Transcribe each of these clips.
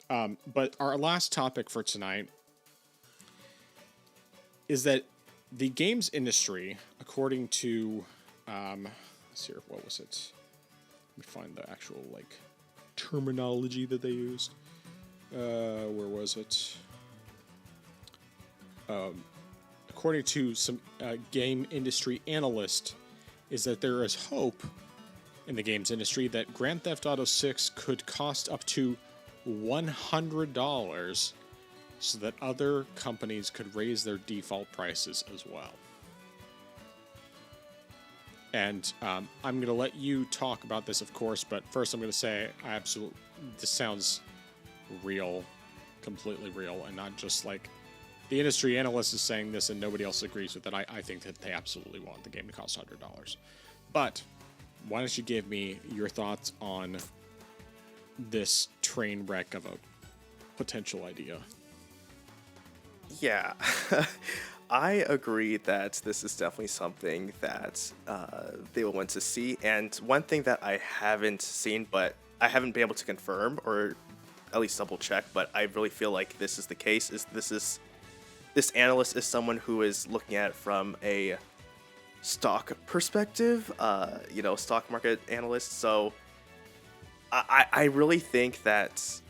But our last topic for tonight is that the games industry, according to, let's see, what was it? Let me find the actual terminology that they used. Where was it? According to some game industry analyst, is that there is hope in the games industry that Grand Theft Auto 6 could cost up to $100 so that other companies could raise their default prices as well. And I'm going to let you talk about this, of course, but first I'm going to say this sounds real, completely real, and not just like the industry analyst is saying this and nobody else agrees with it. I think that they absolutely want the game to cost $100. But why don't you give me your thoughts on this train wreck of a potential idea? Yeah, I agree that this is definitely something that they will want to see. And one thing that I haven't seen, but I haven't been able to confirm or at least double check, but I really feel like this is the case, is this analyst is someone who is looking at it from a stock perspective, stock market analyst. So I really think that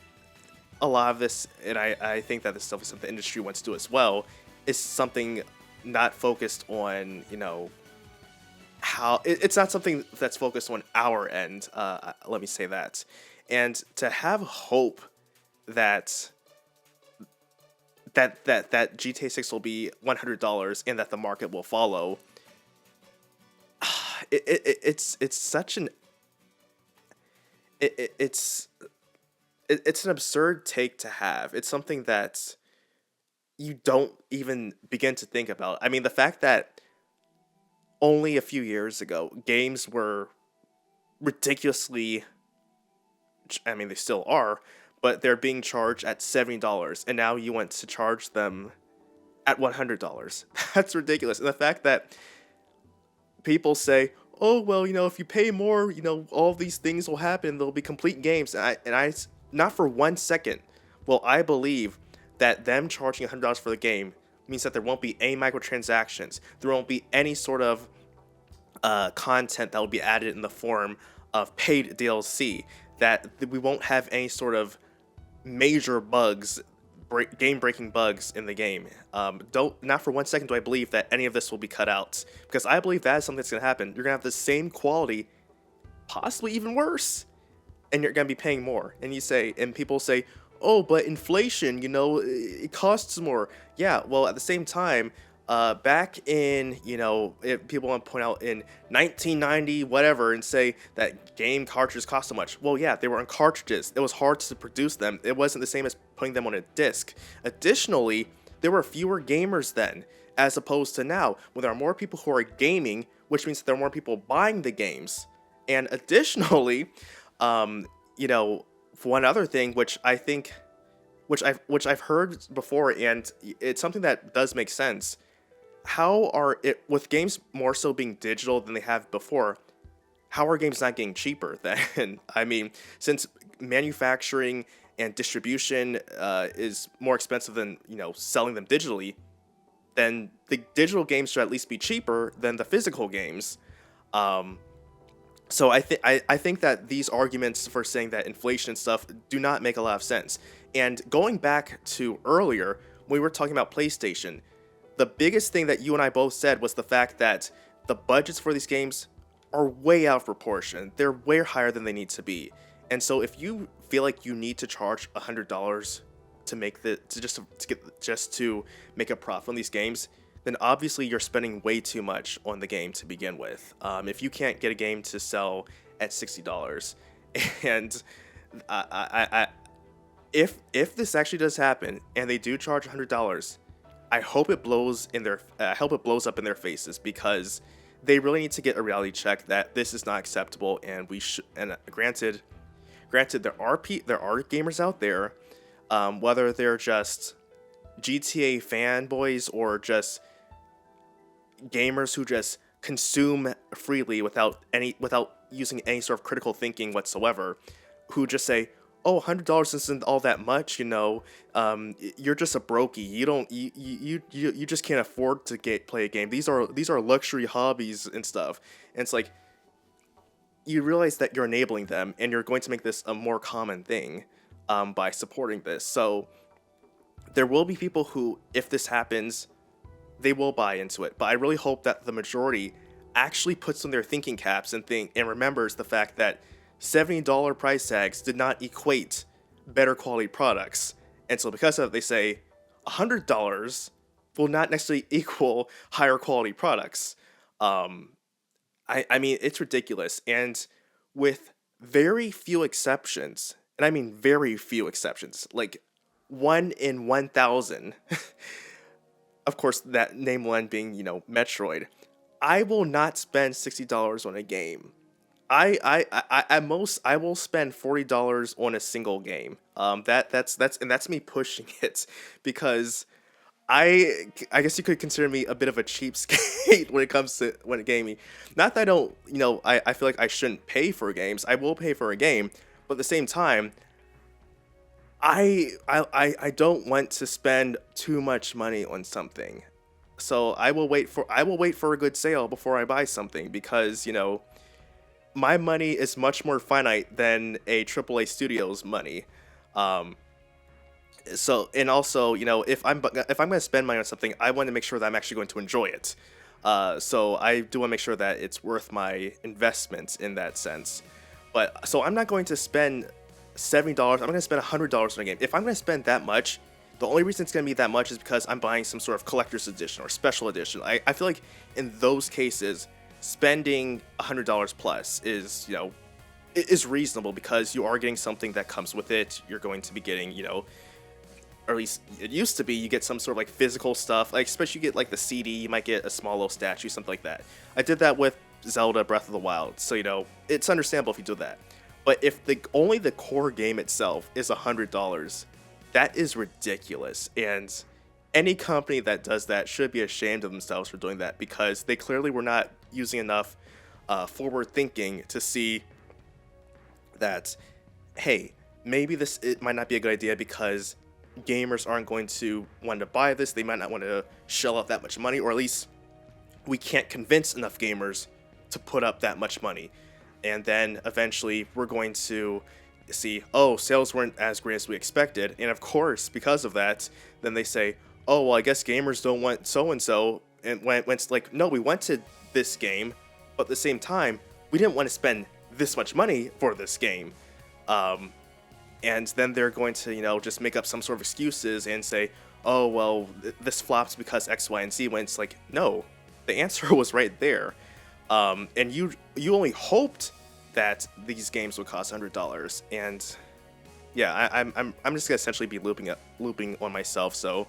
a lot of this, and I think that this stuff is something the industry wants to do as well, is something not focused on, how it's not something that's focused on our end. Let me say that. And to have hope that GTA 6 will be $100 and that the market will follow, it's such an it's an absurd take to have. It's something that you don't even begin to think about. I mean, the fact that only a few years ago games were ridiculously, I mean, they still are, but they're being charged at $70, and now you want to charge them at $100. That's ridiculous. And the fact that people say, "Oh, well, if you pay more, all these things will happen. They'll be complete games." And I, not for 1 second, will I believe that them charging $100 for the game means that there won't be any microtransactions. There won't be any sort of content that will be added in the form of paid DLC. That we won't have any sort of major bugs, game-breaking bugs in the game. Not for 1 second do I believe that any of this will be cut out, because I believe that is something that's going to happen. You're going to have the same quality, possibly even worse, and you're going to be paying more. And people say, "Oh, but inflation, it costs more." Yeah, well, at the same time, back in, people want to point out in 1990, whatever, and say that game cartridges cost so much. Well, yeah, they were on cartridges. It was hard to produce them. It wasn't the same as putting them on a disc. Additionally, there were fewer gamers then, as opposed to now, when there are more people who are gaming, which means that there are more people buying the games. And additionally, for one other thing, which I think, which I've heard before, and it's something that does make sense. How are it with games more so being digital than they have before? How are games not getting cheaper then? I mean, since manufacturing and distribution is more expensive than selling them digitally, then the digital games should at least be cheaper than the physical games. So I think that these arguments for saying that inflation and stuff do not make a lot of sense. And going back to earlier, when we were talking about PlayStation, the biggest thing that you and I both said was the fact that the budgets for these games are way out of proportion. They're way higher than they need to be. And so if you feel like you need to charge $100 to make to make a profit on these games, then obviously you're spending way too much on the game to begin with. If you can't get a game to sell at $60, and if this actually does happen and they do charge $100, I hope it blows up in their faces, because they really need to get a reality check that this is not acceptable. And granted, there are gamers out there, whether they're just GTA fanboys or just gamers who just consume freely without using any sort of critical thinking whatsoever, who just say, oh, $100 isn't all that much, you're just a brokey. You don't you just can't afford to get play a game. These are luxury hobbies and stuff. And it's like you realize that you're enabling them, and you're going to make this a more common thing by supporting this. So there will be people who, if this happens, they will buy into it. But I really hope that the majority actually puts on their thinking caps and remembers the fact that $70 price tags did not equate better quality products. And so because of it, they say $100 will not necessarily equal higher quality products. Um, I mean, it's ridiculous. And with very few exceptions, and I mean very few exceptions, like 1 in 1,000, of course, that name one being, Metroid, I will not spend $60 on a game. At most I will spend $40 on a single game. That's me pushing it because I guess you could consider me a bit of a cheapskate when it comes to when gaming. Not that I don't, I feel like I shouldn't pay for games. I will pay for a game, but at the same time, I don't want to spend too much money on something. So I will wait for a good sale before I buy something because, my money is much more finite than a AAA studio's money. Um, so and also, if I'm going to spend money on something, I want to make sure that I'm actually going to enjoy it. So I do want to make sure that it's worth my investment in that sense. But so I'm not going to spend $70. I'm going to spend $100 on a game. If I'm going to spend that much, the only reason it's going to be that much is because I'm buying some sort of collector's edition or special edition. I feel like in those cases, spending $100 plus is reasonable because you are getting something that comes with it. You're going to be getting, or at least it used to be, you get some sort of like physical stuff, like especially you get like the CD, you might get a small little statue, something like that. I did that with Zelda Breath of the Wild, so it's understandable if you do that. But if only the core game itself is $100, that is ridiculous. And any company that does that should be ashamed of themselves for doing that because they clearly were not using enough forward thinking to see that, hey, maybe it might not be a good idea because gamers aren't going to want to buy this. They might not want to shell out that much money, or at least we can't convince enough gamers to put up that much money. And then eventually we're going to see, oh, sales weren't as great as we expected. And of course, because of that, then they say, oh, well, I guess gamers don't want so-and-so. And when it's like, no, we wanted this game, but at the same time, we didn't want to spend this much money for this game. And then they're going to, just make up some sort of excuses and say, oh, well, this flops because X, Y, and Z, when it's like, no, the answer was right there. And you only hoped that these games would cost $100. And yeah, I'm just gonna essentially be looping on myself. So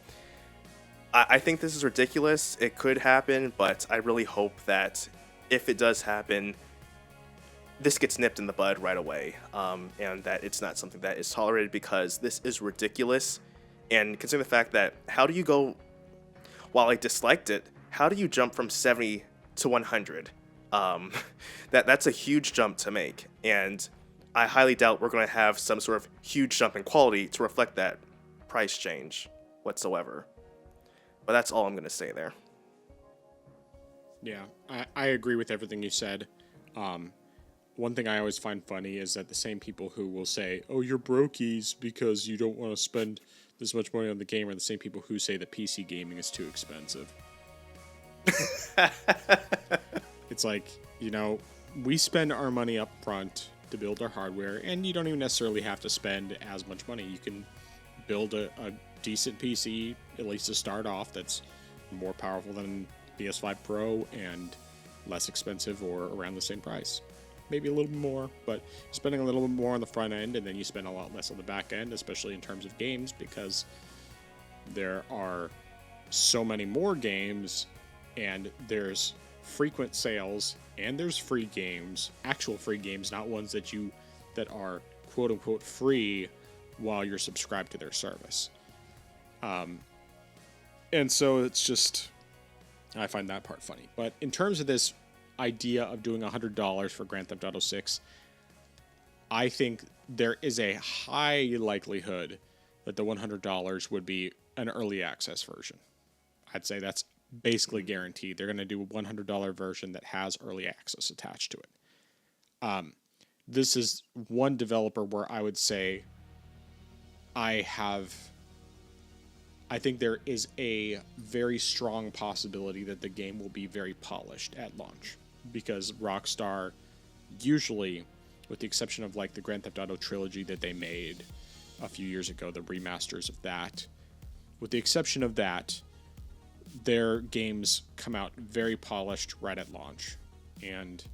I think this is ridiculous. It could happen, but I really hope that if it does happen, this gets nipped in the bud right away, and that it's not something that is tolerated because this is ridiculous. And considering the fact that how do you go, while I disliked it, how do you jump from 70 to 100? That's a huge jump to make, and I highly doubt we're going to have some sort of huge jump in quality to reflect that price change whatsoever. But that's all I'm going to say there. Yeah, I agree with everything you said. One thing I always find funny is that the same people who will say, oh, you're brokies because you don't want to spend this much money on the game are the same people who say that PC gaming is too expensive. It's like, we spend our money up front to build our hardware, and you don't even necessarily have to spend as much money. You can build a decent PC, at least to start off, that's more powerful than PS5 Pro and less expensive or around the same price. Maybe a little bit more, but spending a little bit more on the front end, and then you spend a lot less on the back end, especially in terms of games, because there are so many more games, and there's frequent sales, and there's free games, actual free games, not ones that are quote unquote free while you're subscribed to their service. And so it's just, I find that part funny. But in terms of this idea of doing $100 for Grand Theft Auto 6, I think there is a high likelihood that the $100 would be an early access version. I'd say that's basically guaranteed. They're going to do a $100 version that has early access attached to it. This is one developer where I would say I think there is a very strong possibility that the game will be very polished at launch, because Rockstar usually, with the exception of like the Grand Theft Auto trilogy that they made a few years ago, the remasters of that, with the exception of that, their games come out very polished right at launch. And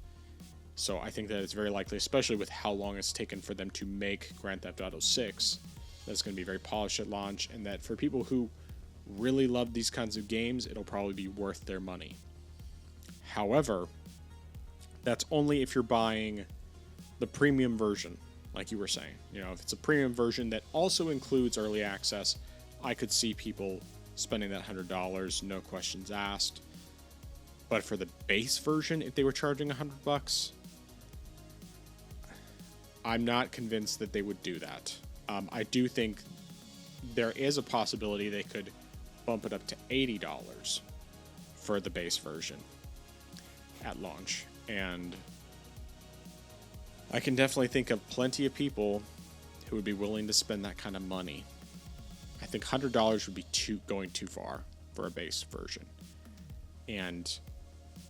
so I think that it's very likely, especially with how long it's taken for them to make Grand Theft Auto 6, that's going to be very polished at launch, and that for people who really love these kinds of games, it'll probably be worth their money. However, that's only if you're buying the premium version, like you were saying. You know, if it's a premium version that also includes early access, I could see people spending that $100, no questions asked. But for the base version, if they were charging $100, I'm not convinced that they would do that. I do think there is a possibility they could bump it up to $80 for the base version at launch. And I can definitely think of plenty of people who would be willing to spend that kind of money. I think $100 would be going too far for a base version. And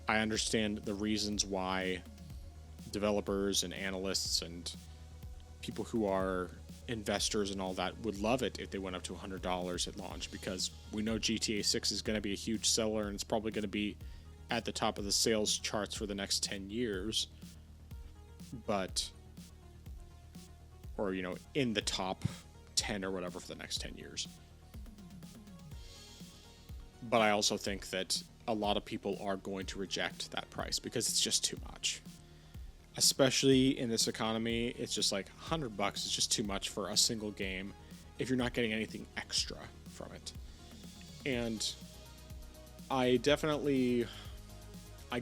I understand the reasons why developers and analysts and people who are investors and all that would love it if they went up to $100 at launch, because we know GTA 6 is going to be a huge seller, and it's probably going to be at the top of the sales charts for the next 10 years. But, or, you know, in the top 10 or whatever for the next 10 years. But I also think that a lot of people are going to reject that price because it's just too much. Especially in this economy, it's just like $100 is just too much for a single game if you're not getting anything extra from it. And I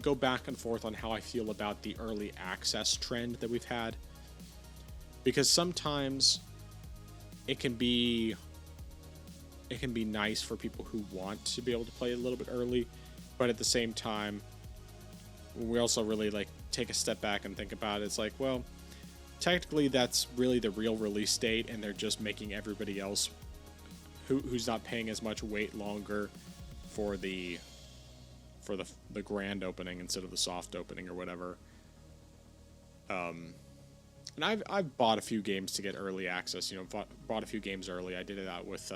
go back and forth on how I feel about the early access trend that we've had, because sometimes it can be nice for people who want to be able to play a little bit early, but at the same time, we also really like take a step back and think about it. It's like, well, technically that's really the real release date, and they're just making everybody else who's not paying as much wait longer for the grand opening instead of the soft opening or whatever. And I've bought a few games to get early access. You know, bought a few games early. I did that with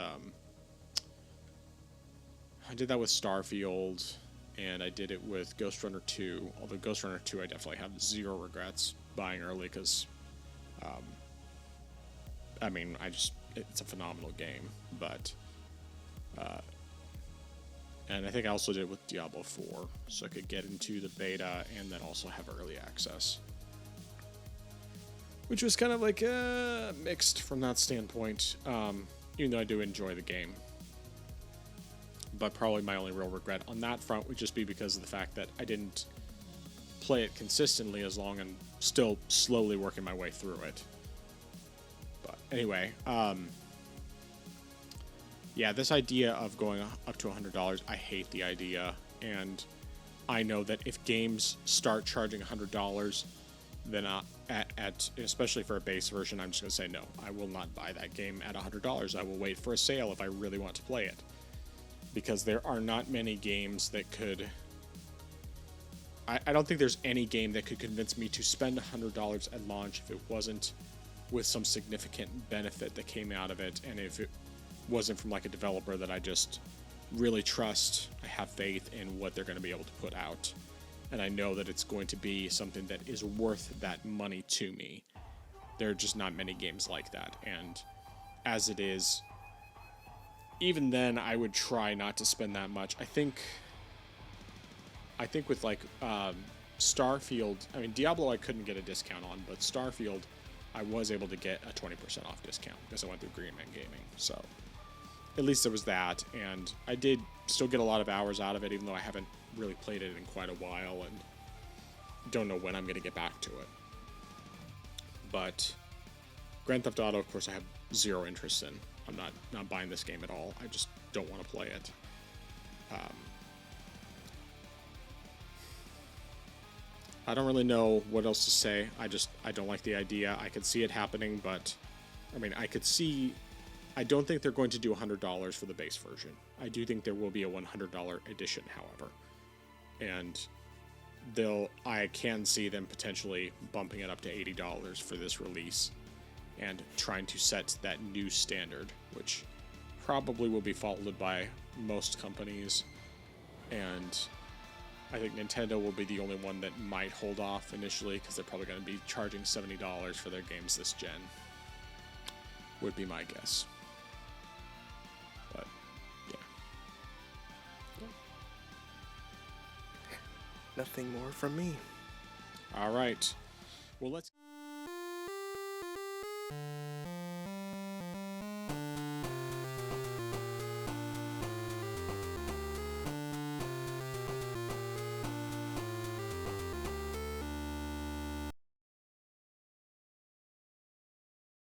Starfield. And I did it with Ghost Runner 2, although Ghost Runner 2 I definitely have zero regrets buying early, because, I mean, it's a phenomenal game, but, and I think I also did it with Diablo 4, so I could get into the beta and then also have early access, which was kind of like, mixed from that standpoint, even though I do enjoy the game. But probably my only real regret on that front would just be because of the fact that I didn't play it consistently as long, and still slowly working my way through it. But anyway, yeah, this idea of going up to $100, I hate the idea. And I know that if games start charging $100, then especially for a base version, I'm just going to say no. I will not buy that game at $100. I will wait for a sale if I really want to play it. Because there are not many games that could... I don't think there's any game that could convince me to spend $100 at launch if it wasn't with some significant benefit that came out of it, and if it wasn't from like a developer that I just really trust, I have faith in what they're going to be able to put out, and I know that it's going to be something that is worth that money to me. There are just not many games like that, and as it is, even then, I would try not to spend that much. I think with like Starfield, I mean, Diablo I couldn't get a discount on, but Starfield I was able to get a 20% off discount because I went through Green Man Gaming. So at least there was that, and I did still get a lot of hours out of it, even though I haven't really played it in quite a while and don't know when I'm going to get back to it. But Grand Theft Auto, of course, I have zero interest in. I'm not buying this game at all. I just don't want to play it. I don't really know what else to say. I don't like the idea. I could see it happening, but I mean, I don't think they're going to do $100 for the base version. I do think there will be a $100 edition, however. And I can see them potentially bumping it up to $80 for this release and trying to set that new standard, which probably will be followed by most companies. And I think Nintendo will be the only one that might hold off initially, because they're probably going to be charging $70 for their games this gen. Would be my guess. But, yeah. Nothing more from me. All right. Well, let's...